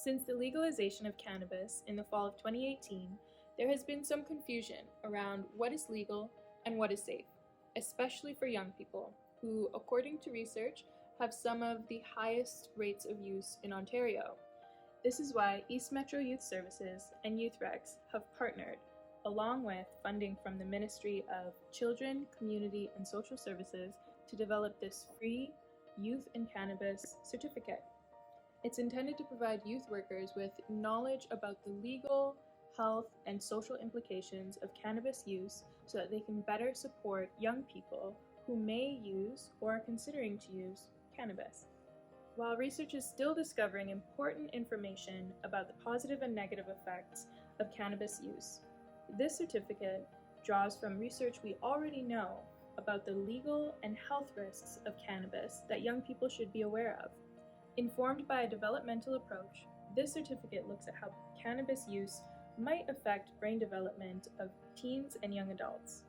Since the legalization of cannabis in the fall of 2018, there has been some confusion around what is legal and what is safe, especially for young people who, according to research, have some of the highest rates of use in Ontario. This is why East Metro Youth Services and YouthREX have partnered, along with funding from the Ministry of Children, Community and Social Services, to develop this free Youth in Cannabis certificate. It's intended to provide youth workers with knowledge about the legal, health, and social implications of cannabis use so that they can better support young people who may use or are considering to use cannabis. While research is still discovering important information about the positive and negative effects of cannabis use, this certificate draws from research we already know about the legal and health risks of cannabis that young people should be aware of. Informed by a developmental approach, this certificate looks at how cannabis use might affect brain development of teens and young adults.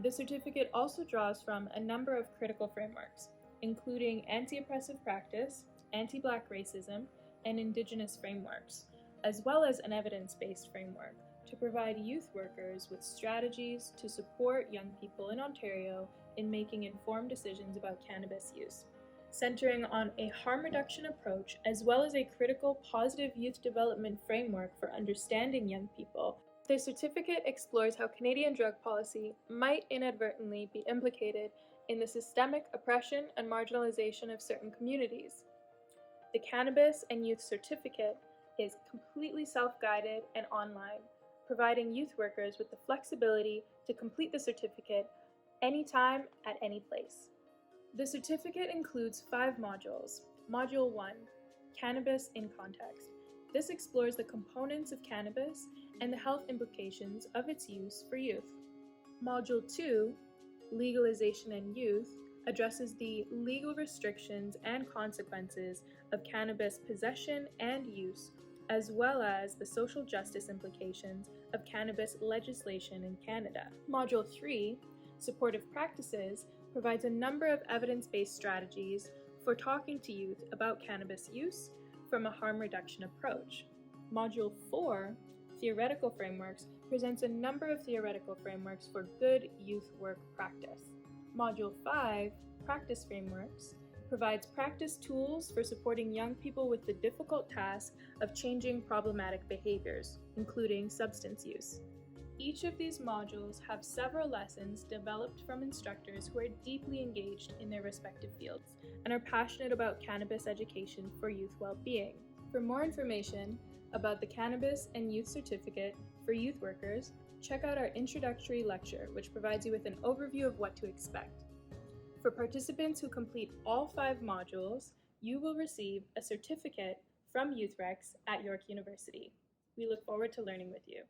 The certificate also draws from a number of critical frameworks, including anti-oppressive practice, anti-Black racism, and Indigenous frameworks, as well as an evidence-based framework to provide youth workers with strategies to support young people in Ontario in making informed decisions about cannabis use. Centering on a harm reduction approach as well as a critical positive youth development framework for understanding young people, the certificate explores how Canadian drug policy might inadvertently be implicated in the systemic oppression and marginalization of certain communities. The Cannabis and Youth Certificate is completely self-guided and online, providing youth workers with the flexibility to complete the certificate anytime at any place. The certificate includes 5 modules. Module 1, Cannabis in Context. This explores the components of cannabis and the health implications of its use for youth. Module 2, Legalization and Youth, addresses the legal restrictions and consequences of cannabis possession and use, as well as the social justice implications of cannabis legislation in Canada. Module 3, Supportive Practices, provides a number of evidence-based strategies for talking to youth about cannabis use from a harm reduction approach. Module 4, Theoretical Frameworks, presents a number of theoretical frameworks for good youth work practice. Module 5, Practice Frameworks, provides practice tools for supporting young people with the difficult task of changing problematic behaviors, including substance use. Each of these modules have several lessons developed from instructors who are deeply engaged in their respective fields and are passionate about cannabis education for youth well-being. For more information about the Cannabis and Youth Certificate for youth workers, check out our introductory lecture, which provides you with an overview of what to expect. For participants who complete all 5 modules, you will receive a certificate from YouthREX at York University. We look forward to learning with you.